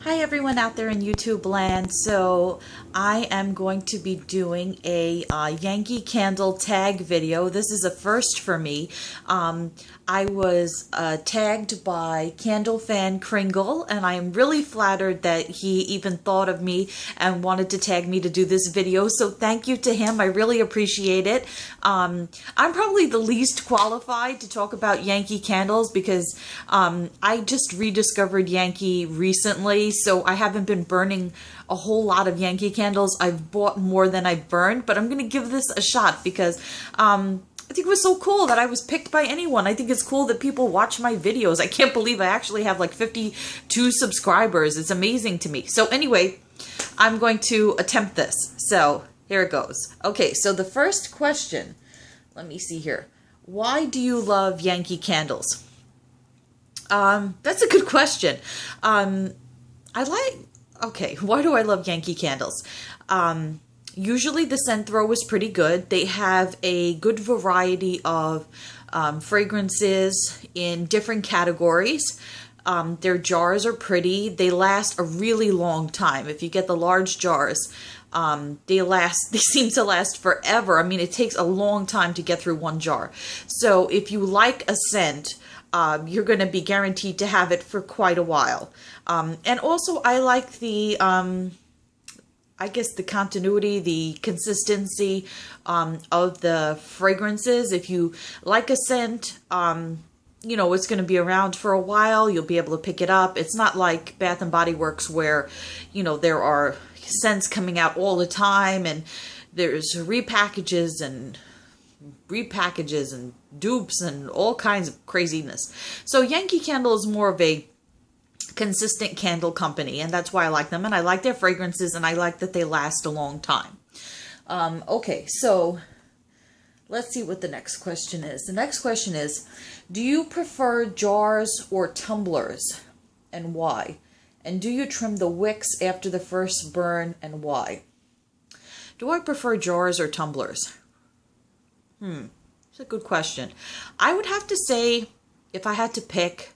Hi everyone out there in YouTube land. So I am going to be doing a Yankee Candle Tag video. This is a first for me. I was tagged by Candle Fan Kringle, and I am really flattered that he even thought of me and wanted to tag me to do this video. So thank you to him. I really appreciate it. I'm probably the least qualified to talk about Yankee Candles because I just rediscovered Yankee recently, so I haven't been burning a whole lot of Yankee candles. I've bought more than I've burned, but I'm going to give this a shot because I think it was so cool that I was picked by anyone. I think it's cool that people watch my videos. I can't believe I actually have like 52 subscribers. It's amazing to me. So anyway, I'm going to attempt this. So here it goes. Okay, so the first question, let me see here. Why do you love Yankee Candles? That's a good question. Okay, why do I love Yankee Candles? Usually the scent throw is pretty good. They have a good variety of fragrances in different categories. Their jars are pretty. They last a really long time. If you get the large jars, they seem to last forever. I mean, it takes a long time to get through one jar. So if you like a scent, you're going to be guaranteed to have it for quite a while. And also I like the, I guess the continuity, the consistency of the fragrances. If you like a scent, you know, it's going to be around for a while. You'll be able to pick it up. It's not like Bath and Body Works where, you know, there are scents coming out all the time and there's repackages and dupes and all kinds of craziness. So Yankee Candle is more of a consistent candle company, and that's why I like them, and I like their fragrances, and I like that they last a long time. Okay, so let's see what the next question is. The next question is, do you prefer jars or tumblers, and why? And do you trim the wicks after the first burn, and why? Do I prefer jars or tumblers? It's a good question. I would have to say, if I had to pick,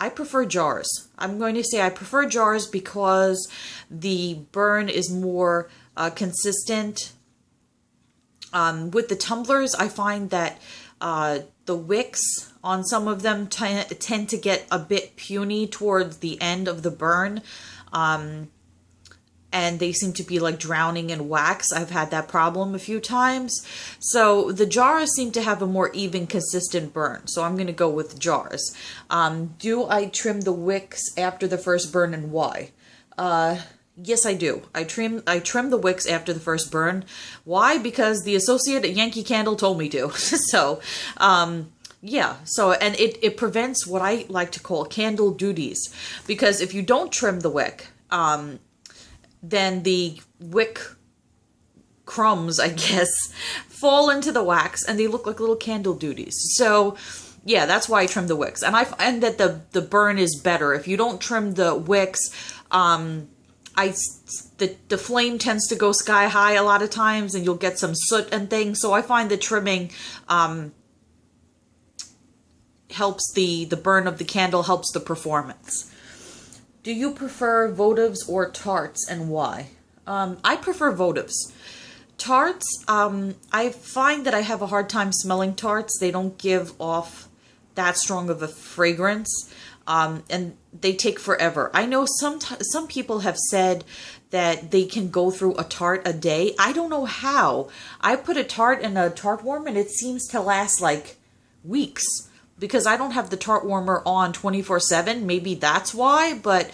I prefer jars. I'm going to say I prefer jars because the burn is more consistent. With the tumblers, I find that the wicks on some of them tend to get a bit puny towards the end of the burn. And they seem to be like drowning in wax. I've had that problem a few times. So the jars seem to have a more even, consistent burn. So I'm going to go with jars. Do I trim the wicks after the first burn, and why? Yes, I do. I trim the wicks after the first burn. Why? Because the associate at Yankee Candle told me to. So, yeah, so, and it prevents what I like to call candle duties. Because if you don't trim the wick, then the wick crumbs, I guess, fall into the wax and they look like little candle duties. So yeah, that's why I trim the wicks. And I find that the burn is better. If you don't trim the wicks, the flame tends to go sky high a lot of times and you'll get some soot and things. So I find that trimming helps the burn of the candle, helps the performance. Do you prefer Votives or Tarts, and why? I prefer Votives. Tarts, I find that I have a hard time smelling tarts. They don't give off that strong of a fragrance, and they take forever. I know some people have said that they can go through a tart a day. I don't know how. I put a tart in a tart warmer, and it seems to last like weeks. Because I don't have the tart warmer on 24/7. Maybe that's why, but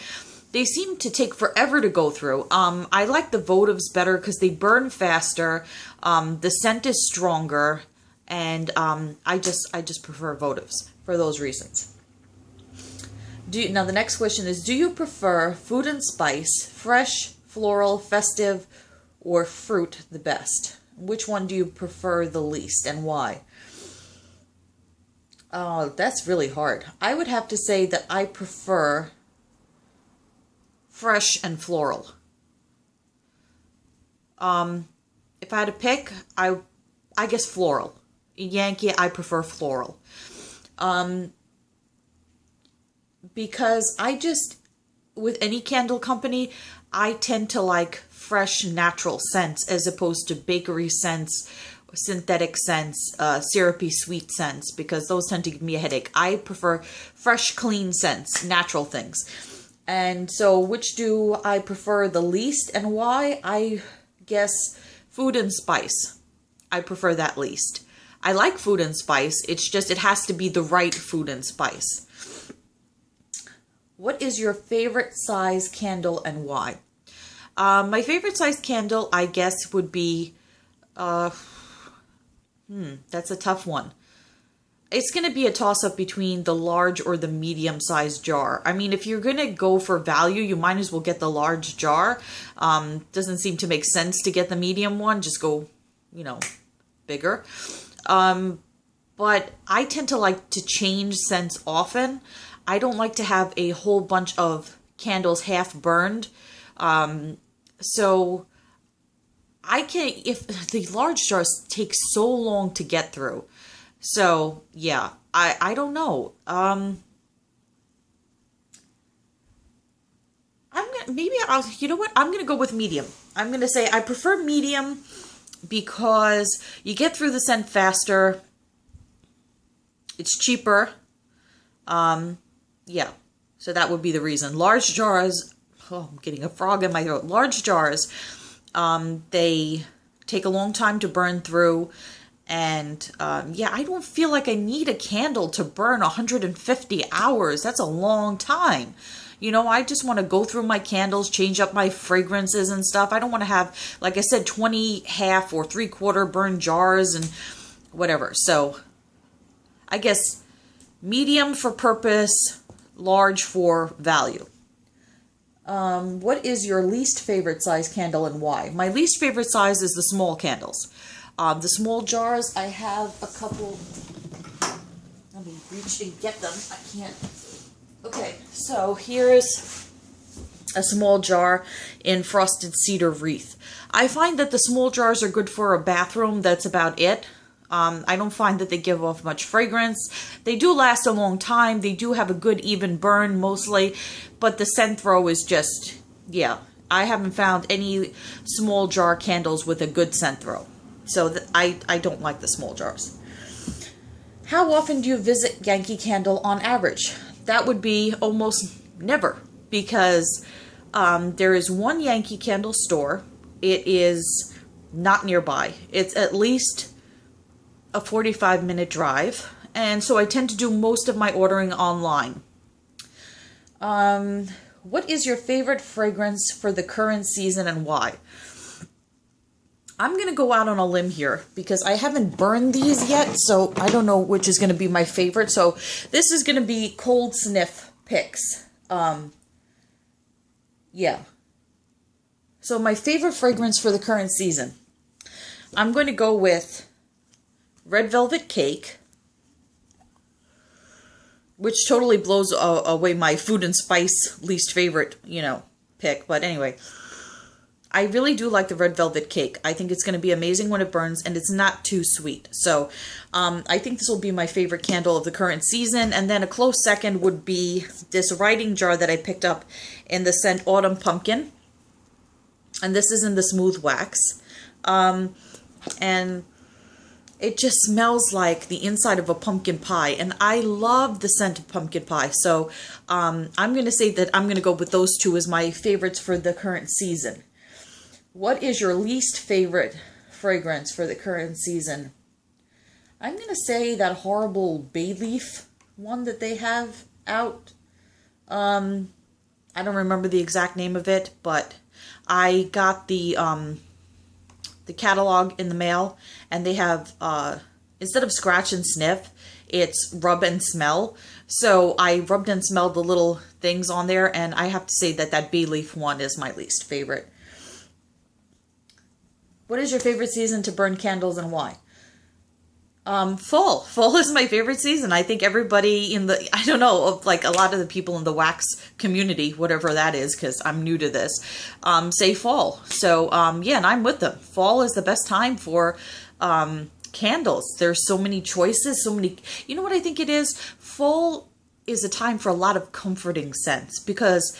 they seem to take forever to go through. I like the Votives better because they burn faster. The scent is stronger, and I just prefer Votives for those reasons. Now the next question is, do you prefer food and spice, fresh, floral, festive, or fruit the best? Which one do you prefer the least, and why? Oh, that's really hard. I would have to say that I prefer fresh and floral. If I had to pick, I guess floral. Yankee, I prefer floral. because with any candle company, I tend to like fresh, natural scents as opposed to bakery scents, synthetic scents, syrupy sweet scents, because those tend to give me a headache. I prefer fresh, clean scents, natural things. And so which do I prefer the least and why? I guess food and spice. I prefer that least. I like food and spice. It's just it has to be the right food and spice. What is your favorite size candle and why? My favorite size candle, I guess, would be, that's a tough one. It's going to be a toss-up between the large or the medium-sized jar. I mean, if you're going to go for value, you might as well get the large jar. Doesn't seem to make sense to get the medium one. Just go, bigger. But I tend to like to change scents often. I don't like to have a whole bunch of candles half burned. So if the large jars take so long to get through. So yeah, I don't know. I'm gonna go with medium. I'm gonna say I prefer medium because you get through the scent faster. It's cheaper. Yeah, so that would be the reason. Large jars, I'm getting a frog in my throat. Large jars, they take a long time to burn through. And I don't feel like I need a candle to burn 150 hours. That's a long time. I just want to go through my candles, change up my fragrances and stuff. I don't want to have, like I said, 20 half or 3/4 burn jars and whatever. So I guess medium for purpose, large for value. What is your least favorite size candle and why? My least favorite size is the small candles. The small jars, I have a couple. Let me reach and get them. I can't. Okay, so here's a small jar in frosted cedar wreath. I find that the small jars are good for a bathroom. That's about it. I don't find that they give off much fragrance. They do last a long time. They do have a good even burn mostly, but the scent throw is just, I haven't found any small jar candles with a good scent throw. So I don't like the small jars. How often do you visit Yankee Candle on average? That would be almost never, because there is one Yankee Candle store. It is not nearby. It's at least a 45-minute drive, and so I tend to do most of my ordering online. What is your favorite fragrance for the current season and why? I'm going to go out on a limb here because I haven't burned these yet, so I don't know which is going to be my favorite. So this is going to be Cold Sniff Picks. So my favorite fragrance for the current season, I'm going to go with Red Velvet Cake, which totally blows away my food and spice least favorite, pick. But anyway, I really do like the Red Velvet Cake. I think it's going to be amazing when it burns, and it's not too sweet. So I think this will be my favorite candle of the current season. And then a close second would be this writing jar that I picked up in the scent Autumn Pumpkin. And this is in the Smooth Wax. And it just smells like the inside of a pumpkin pie. And I love the scent of pumpkin pie. So I'm going to say that I'm going to go with those two as my favorites for the current season. What is your least favorite fragrance for the current season? I'm going to say that horrible bay leaf one that they have out. I don't remember the exact name of it, but I got the catalog in the mail, and they have, instead of scratch and sniff, it's rub and smell. So I rubbed and smelled the little things on there, and I have to say that that bay leaf one is my least favorite. What is your favorite season to burn candles and why? Fall. Fall is my favorite season. I think everybody I don't know, like a lot of the people in the wax community, whatever that is, because I'm new to this, say fall. So, and I'm with them. Fall is the best time for candles. There's so many choices, so many, you know what I think it is? Fall is a time for a lot of comforting scents, because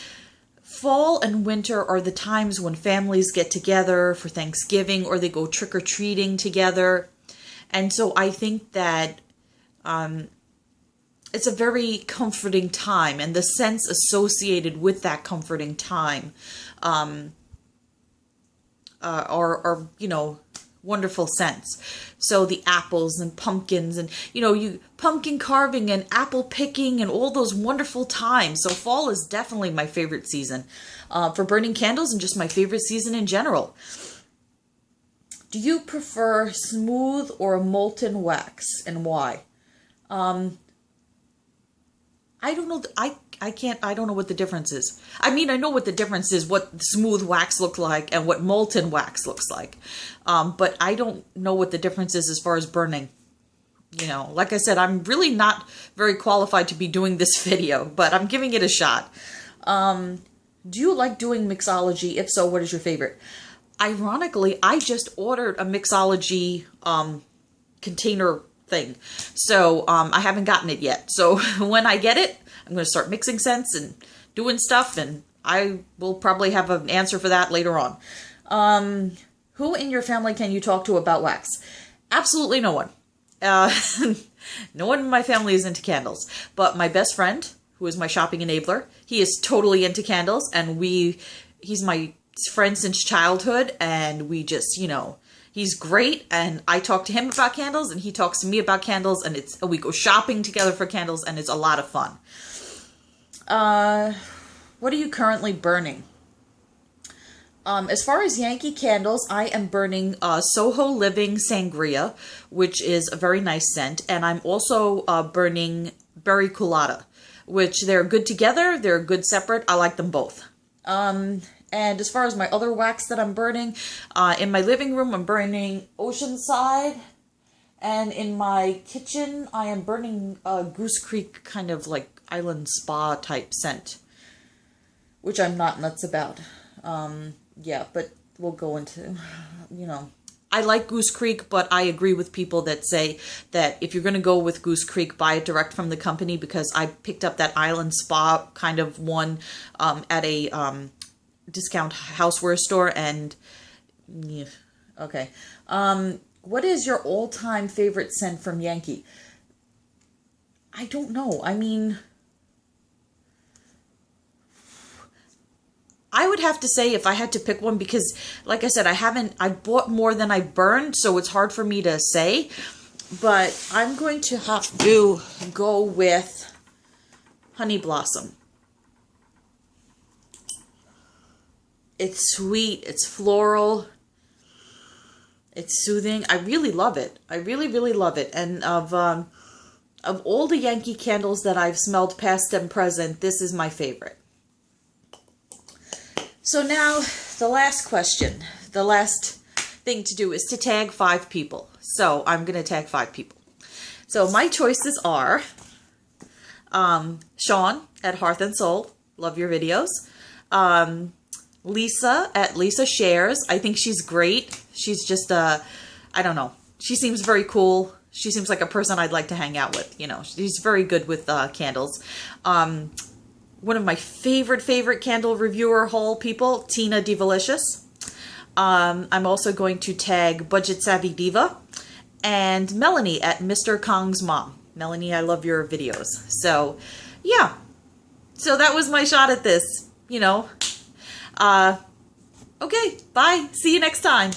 fall and winter are the times when families get together for Thanksgiving or they go trick-or-treating together. And so I think that it's a very comforting time, and the scents associated with that comforting time are, you know, wonderful scents. So the apples and pumpkins and, you know, pumpkin carving and apple picking and all those wonderful times. So fall is definitely my favorite season for burning candles, and just my favorite season in general. Do you prefer smooth or molten wax, and why? I don't know. I don't know what the difference is. I mean, I know what the difference is, what smooth wax looks like and what molten wax looks like. But I don't know what the difference is as far as burning. You know, like I said, I'm really not very qualified to be doing this video, but I'm giving it a shot. Do you like doing mixology? If so, what is your favorite? Ironically, I just ordered a mixology container thing. So I haven't gotten it yet. So when I get it, I'm going to start mixing scents and doing stuff, and I will probably have an answer for that later on. Who in your family can you talk to about wax? Absolutely no one. No one in my family is into candles, but my best friend, who is my shopping enabler, he is totally into candles, and he's my friend since childhood, and we just, you know, he's great, and I talk to him about candles, and he talks to me about candles, and we go shopping together for candles, and it's a lot of fun. What are you currently burning? As far as Yankee Candles, I am burning Soho Living Sangria, which is a very nice scent, and I'm also burning Berry Colada, which they're good together, they're good separate, I like them both. And as far as my other wax that I'm burning, in my living room, I'm burning Oceanside. And in my kitchen, I am burning Goose Creek, kind of like island spa type scent, which I'm not nuts about. Yeah, but we'll go into, you know. I like Goose Creek, but I agree with people that say that if you're going to go with Goose Creek, buy it direct from the company, because I picked up that island spa kind of one at a discount houseware store, and yeah, okay. What is your all-time favorite scent from Yankee? I don't know. I mean, I would have to say if I had to pick one, because like I said, I bought more than I burned, so it's hard for me to say, but I'm going to have to go with Honey Blossom. It's sweet, it's floral, it's soothing. I really love it. I really, really love it. And of all the Yankee candles that I've smelled past and present, this is my favorite. So now, the last question, the last thing to do is to tag 5 people. So I'm going to tag 5 people. So my choices are Sean at Hearth and Soul. Love your videos. Lisa at Lisa Shares. I think she's great. She's just, I don't know. She seems very cool. She seems like a person I'd like to hang out with. You know, she's very good with candles. One of my favorite candle reviewer haul people, Tina Divalicious. I'm also going to tag Budget Savvy Diva and Melanie at Mr. Kong's Mom. Melanie, I love your videos. So, yeah. So that was my shot at this, you know. Okay, bye. See you next time.